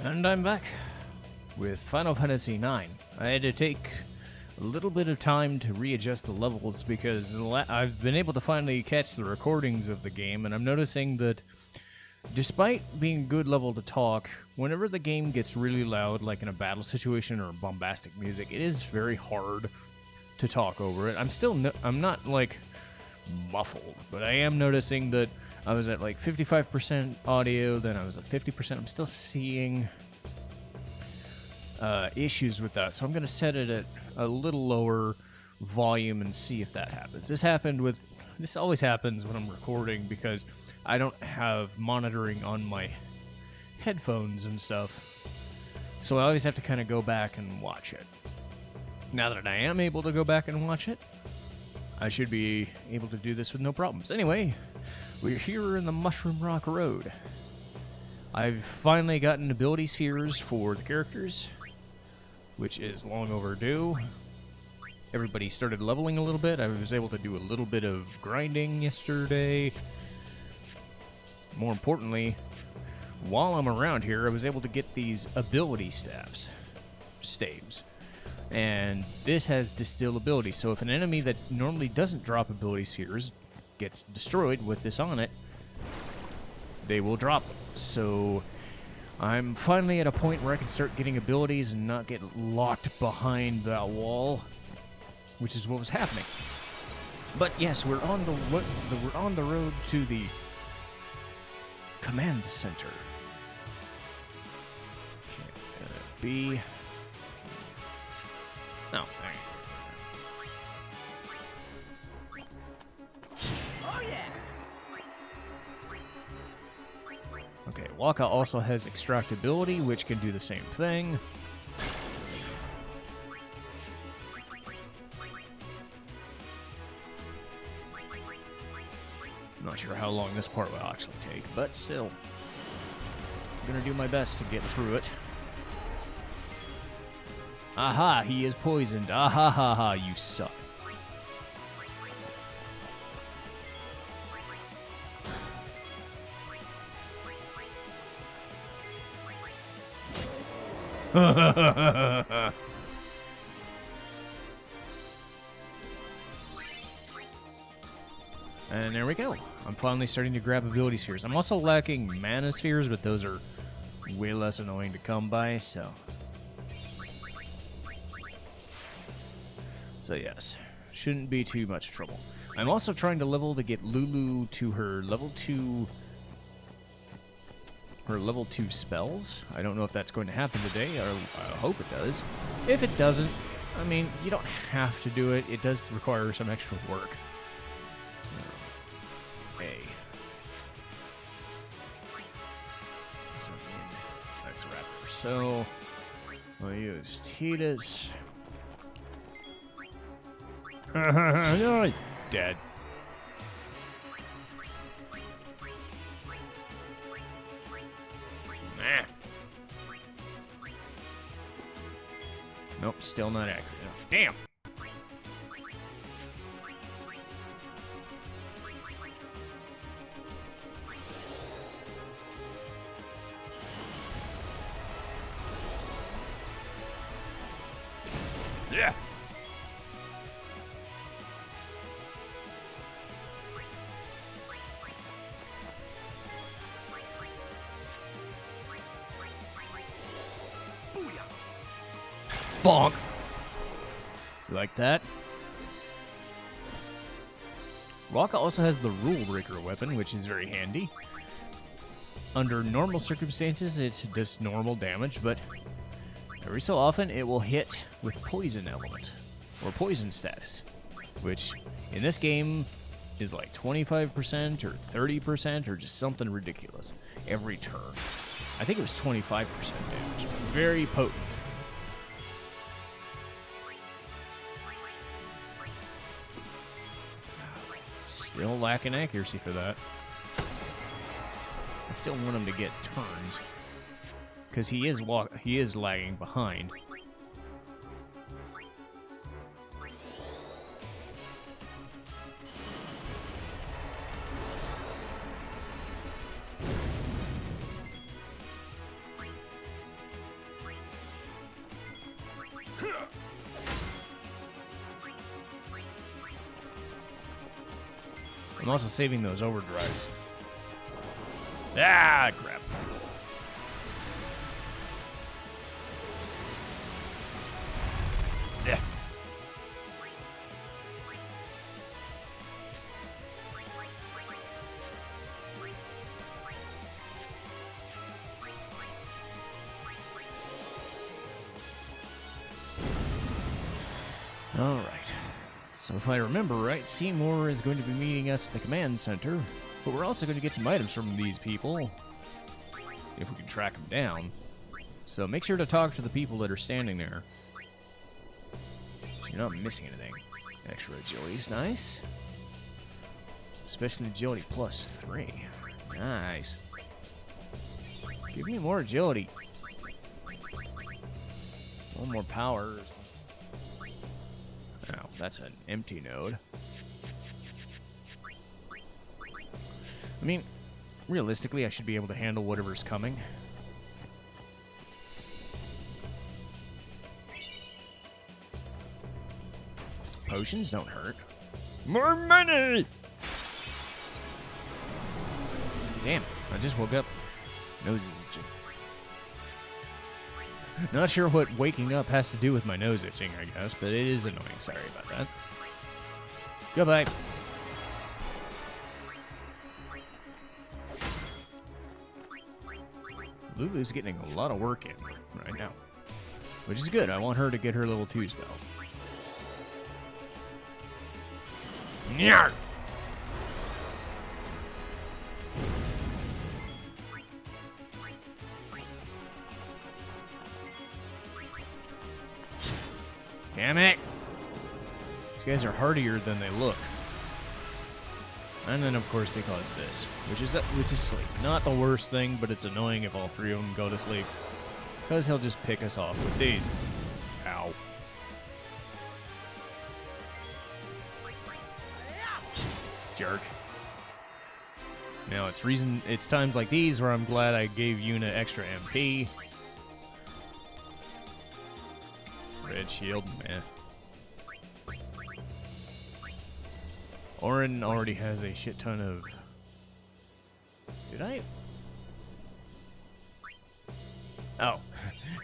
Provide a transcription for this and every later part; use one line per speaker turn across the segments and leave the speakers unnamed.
And I'm back with Final Fantasy IX. I had to take a little bit of time to readjust the levels because I've been able to finally catch the recordings of the game, and I'm noticing that despite being a good level to talk, whenever the game gets really loud, like in a battle situation or bombastic music, it is very hard to talk over it. I'm not like muffled, but I am noticing that I was at like 55% audio, then I was at 50%. I'm still seeing issues with that, so I'm going to set it at a little lower volume and see if that happens. This always happens when I'm recording because I don't have monitoring on my headphones and stuff, so I always have to kind of go back and watch it. Now that I am able to go back and watch it, I should be able to do this with no problems. Anyway, we're here in the Mushroom Rock Road. I've finally gotten ability spheres for the characters, which is long overdue. Everybody started leveling a little bit. I was able to do a little bit of grinding yesterday. More importantly, while I'm around here, I was able to get these ability staves. And this has distill ability, so if an enemy that normally doesn't drop ability spheres gets destroyed with this on it, they will drop them. So I'm finally at a point where I can start getting abilities and not get locked behind that wall, which is what was happening. But yes, we're on the road to the command center. Okay, B. No.
Oh yeah.
Okay, Waka also has extractability, which can do the same thing. I'm not sure how long this part will actually take, but still. I'm gonna do my best to get through it. Aha, he is poisoned. Aha ha ha, you suck. And there we go. I'm finally starting to grab ability spheres. I'm also lacking mana spheres, but those are way less annoying to come by, so... So yes, shouldn't be too much trouble. I'm also trying to level to get Lulu to her level 2 spells. I don't know if that's going to happen today. I hope it does. If it doesn't, I mean, you don't have to do it. It does require some extra work. So, A. So, that's a rapper. So, we'll use Tidus. Dead. Nah. Nope, still not accurate. Damn. Yeah. Bonk. Like that. Waka also has the Rule Breaker weapon, which is very handy. Under normal circumstances, it does normal damage, but every so often it will hit with poison element, or poison status, which in this game is like 25% or 30% or just something ridiculous every turn. I think it was 25% damage. Very potent. Still lacking accuracy for that. I still want him to get turns, because he is lagging behind. I'm also saving those overdrives. Ah, crap. Yeah. All right. So if I remember right, Seymour is going to be meeting us at the command center, but we're also going to get some items from these people, if we can track them down. So make sure to talk to the people that are standing there, so you're not missing anything. Extra agility is nice. Especially agility +3. Nice. Give me more agility. One more power. Oh, that's an empty node. I mean, realistically, I should be able to handle whatever's coming. Potions don't hurt. More money! Damn, I just woke up. Nose is itching. Not sure what waking up has to do with my nose itching, I guess, but it is annoying. Sorry about that. Goodbye. Lulu's getting a lot of work in right now, which is good. I want her to get her level 2 spells. Nyar! Damn it! These guys are hardier than they look. And then, of course, they call it this, which is sleep. Not the worst thing, but it's annoying if all three of them go to sleep, because he'll just pick us off with these. Ow. Jerk. Now, it's times like these where I'm glad I gave Yuna extra MP. Red shield, man. Orin already has a shit ton of... Did I? Oh.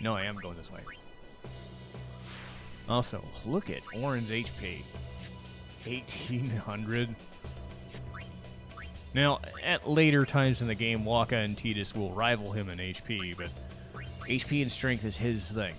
No, I am going this way. Also, look at Orin's HP. 1,800. Now, at later times in the game, Waka and Tidus will rival him in HP, but HP and strength is his thing.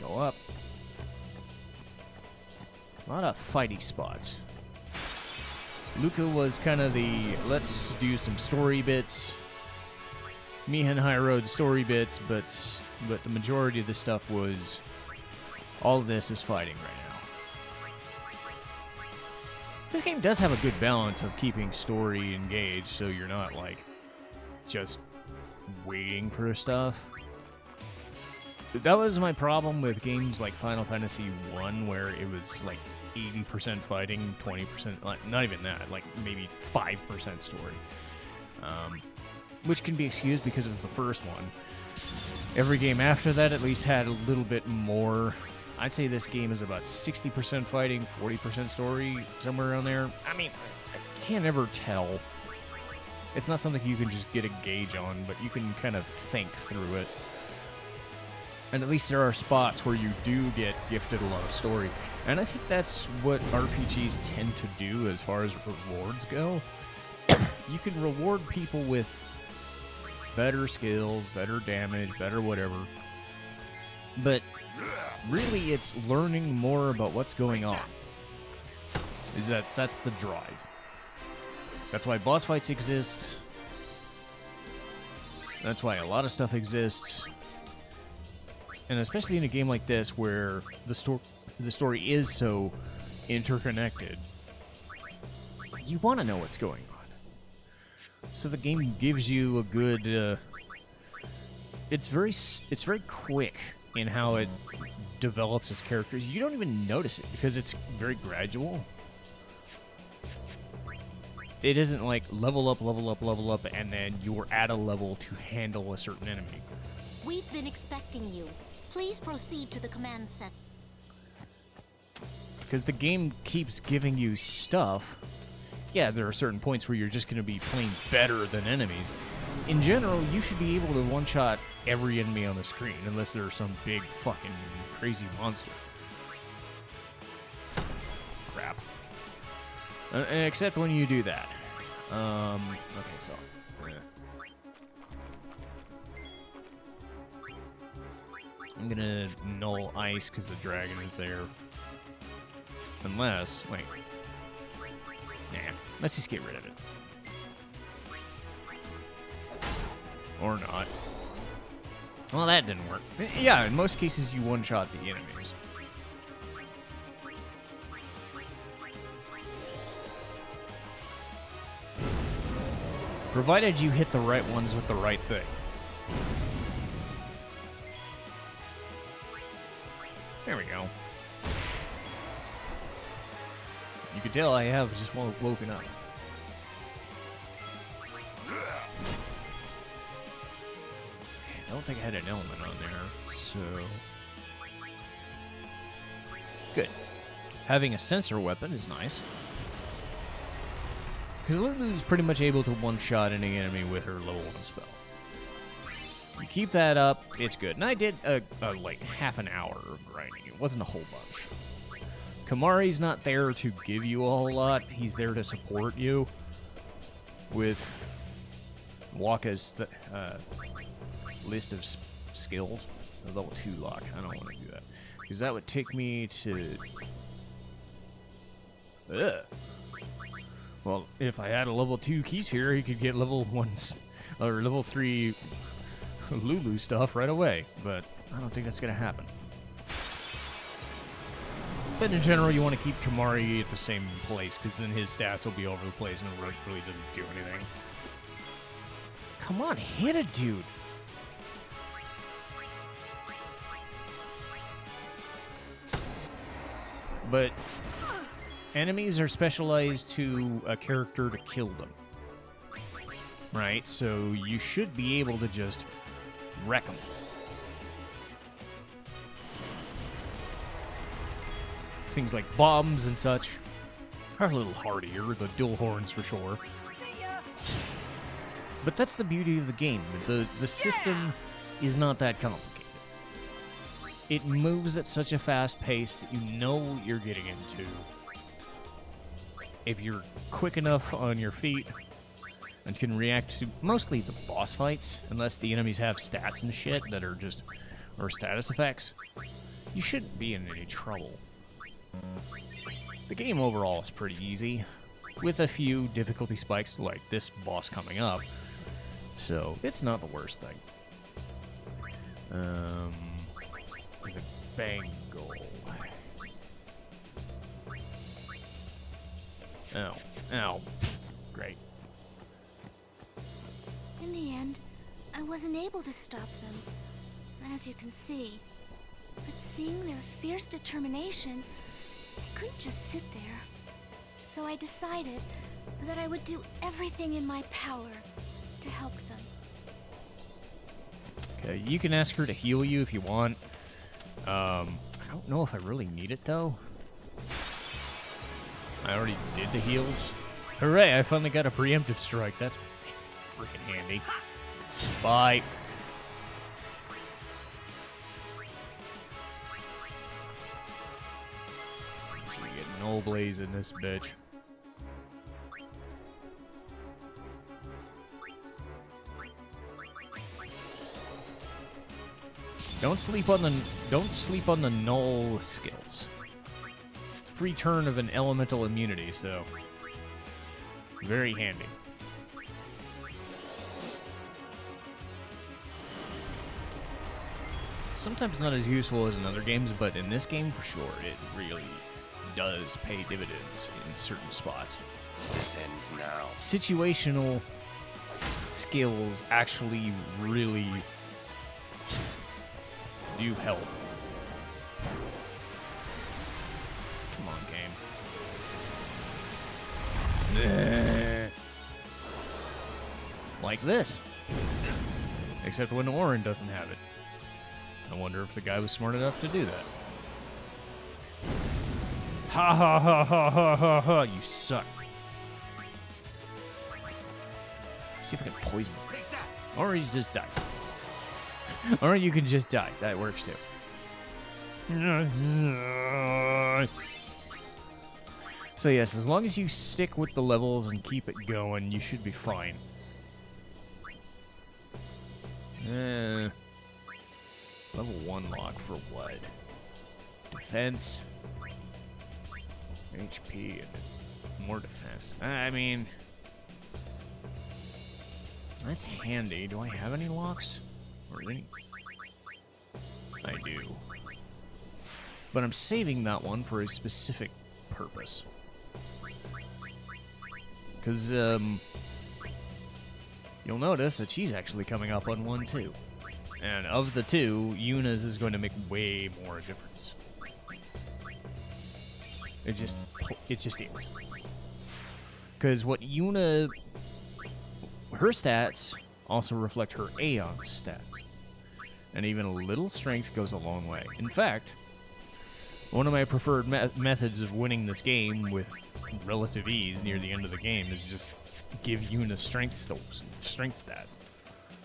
Go up. A lot of fighty spots. Luca was kind of the, let's do some story bits. Miha and Highroads story bits, but the majority of the stuff was, all of this is fighting right now. This game does have a good balance of keeping story engaged, so you're not, like, just waiting for stuff. That was my problem with games like Final Fantasy 1, where it was, like, 80% fighting, 20%, like, not even that, like, maybe 5% story. Which can be excused because it was the first one. Every game after that at least had a little bit more. I'd say this game is about 60% fighting, 40% story, somewhere around there. I mean, I can't ever tell. It's not something you can just get a gauge on, but you can kind of think through it. And at least there are spots where you do get gifted a lot of story. And I think that's what RPGs tend to do as far as rewards go. You can reward people with better skills, better damage, better whatever. But really it's learning more about what's going on. That's the drive. That's why boss fights exist. That's why a lot of stuff exists. And especially in a game like this where the story is so interconnected, you want to know what's going on. So the game gives you a good... it's very quick in how it develops its characters. You don't even notice it because it's very gradual. It isn't like level up, level up, level up, and then you're at a level to handle a certain enemy.
We've been expecting you. Please proceed to the command center.
Because the game keeps giving you stuff. Yeah, there are certain points where you're just going to be playing better than enemies. In general, you should be able to one-shot every enemy on the screen, unless there's some big fucking crazy monster. Crap. Except when you do that. Okay, so... I'm gonna null ice because the dragon is there. Unless... Wait. Nah. Let's just get rid of it. Or not. Well, that didn't work. Yeah, in most cases you one-shot the enemies. Provided you hit the right ones with the right thing. There we go. You can tell I have just woken up. I don't think I had an element on there, so... Good. Having a sensor weapon is nice. Because Lulu's pretty much able to one-shot any enemy with her level 1 spell. You keep that up, it's good. And I did, like, half an hour of grinding. It wasn't a whole bunch. Kamari's not there to give you a whole lot. He's there to support you with Waka's list of skills. A level 2 lock. I don't want to do that. Because that would take me to... Ugh. Well, if I had a level 2 keys here, he could get level 1 or level 3 Lulu stuff right away. But I don't think that's going to happen. But in general, you want to keep Kamari at the same place, because then his stats will be over the place and it really doesn't do anything. Come on, hit a dude! But enemies are specialized to a character to kill them. Right? So you should be able to just wreck them. Things like bombs and such are a little hardier, the dual horns for sure. But that's the beauty of the game. The system is not that complicated. It moves at such a fast pace that you know what you're getting into. If you're quick enough on your feet and can react to mostly the boss fights, unless the enemies have stats and shit that are just, or status effects, you shouldn't be in any trouble. The game overall is pretty easy, with a few difficulty spikes like this boss coming up, so it's not the worst thing. The bangle. Oh, ow. Great.
In the end, I wasn't able to stop them, as you can see. But seeing their fierce determination, I couldn't just sit there. So I decided that I would do everything in my power to help them.
Okay, you can ask her to heal you if you want. I don't know if I really need it, though. I already did the heals. Hooray, I finally got a preemptive strike. That's freaking handy. Bye. So we get no blaze in this bitch. Don't sleep on the null skills. It's a free turn of an elemental immunity, so very handy. Sometimes not as useful as in other games, but in this game for sure, it really does pay dividends in certain spots.
This ends now.
Situational skills actually really do help. Come on, game. like this. Except when Orin doesn't have it. I wonder if the guy was smart enough to do that. Ha ha ha ha ha ha ha, you suck. See if I can poison him. Or you just die. Or you can just die. That works too. So yes, as long as you stick with the levels and keep it going, you should be fine. Level 1 lock for what? Defense, HP, and more defense. I mean, that's handy. Do I have any locks? Or any? I do. But I'm saving that one for a specific purpose. Because, you'll notice that she's actually coming up on one, too. And of the two, Yuna's is going to make way more difference. It just is. Because what Yuna... Her stats also reflect her Aeon stats. And even a little strength goes a long way. In fact, one of my preferred methods of winning this game with relative ease near the end of the game is just give Yuna strength stat.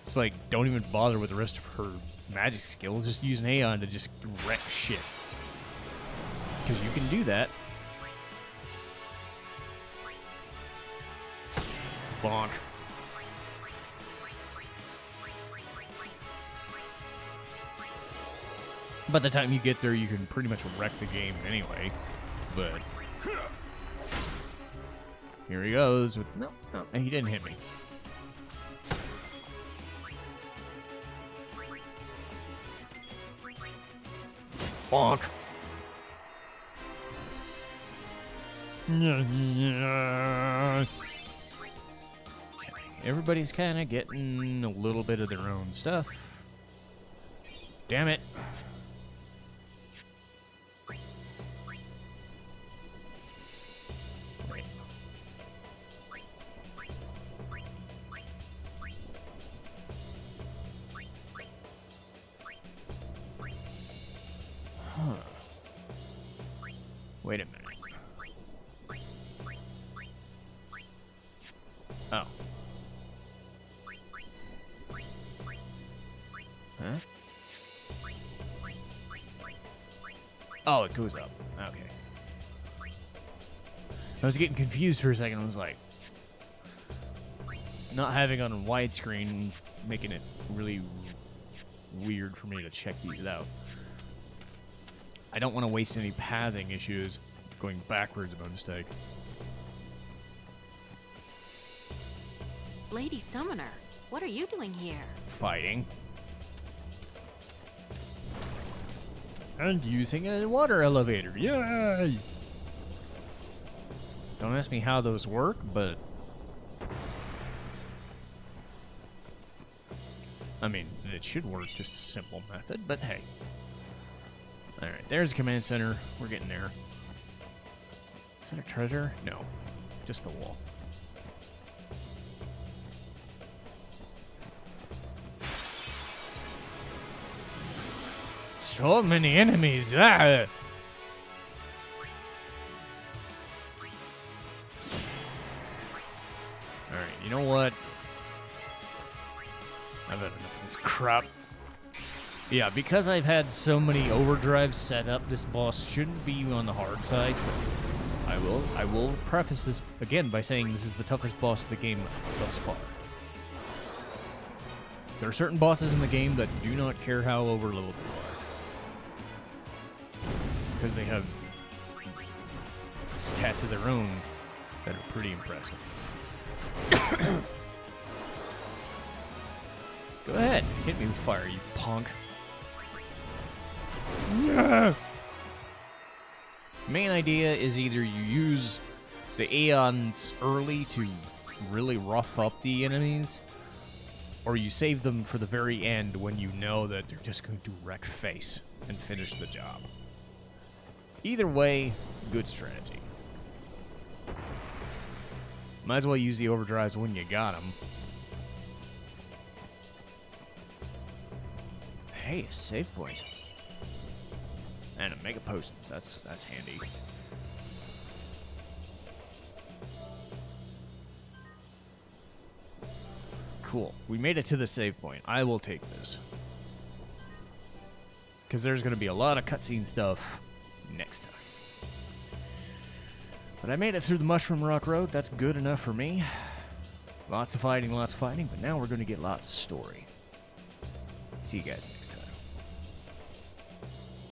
It's like, don't even bother with the rest of her magic skills, just use an Aeon to just wreck shit. Because you can do that. Bonk. By the time you get there, you can pretty much wreck the game anyway. But here he goes with no, he didn't hit me. Bonk. Okay. Everybody's kind of getting a little bit of their own stuff. Damn it. Wait a minute. Oh. Huh? Oh, it goes up. Okay. I was getting confused for a second. I was like, not having on widescreen, making it really weird for me to check these out. I don't want to waste any pathing issues going backwards by mistake.
Lady Summoner, what are you doing here?
Fighting. And using a water elevator. Yay! Don't ask me how those work, but... I mean, it should work, just a simple method, but hey. Alright, there's a command center. We're getting there. Is that a treasure? No. Just the wall. So many enemies! Ah! Alright, you know what? I've had enough of this crap. Yeah, because I've had so many overdrives set up, this boss shouldn't be on the hard side. I will preface this again by saying this is the toughest boss of the game thus far. There are certain bosses in the game that do not care how overleveled you are. Because they have stats of their own that are pretty impressive. Go ahead, hit me with fire, you punk. Yeah. Main idea is either you use the Aeons early to really rough up the enemies, or you save them for the very end when you know that they're just going to wreck face and finish the job. Either way, good strategy. Might as well use the overdrives when you got them. hey, a save point. And a mega potion. That's handy. Cool. We made it to the save point. I will take this. Because there's going to be a lot of cutscene stuff next time. But I made it through the Mushroom Rock Road. That's good enough for me. Lots of fighting, but now we're going to get lots of story. See you guys next time.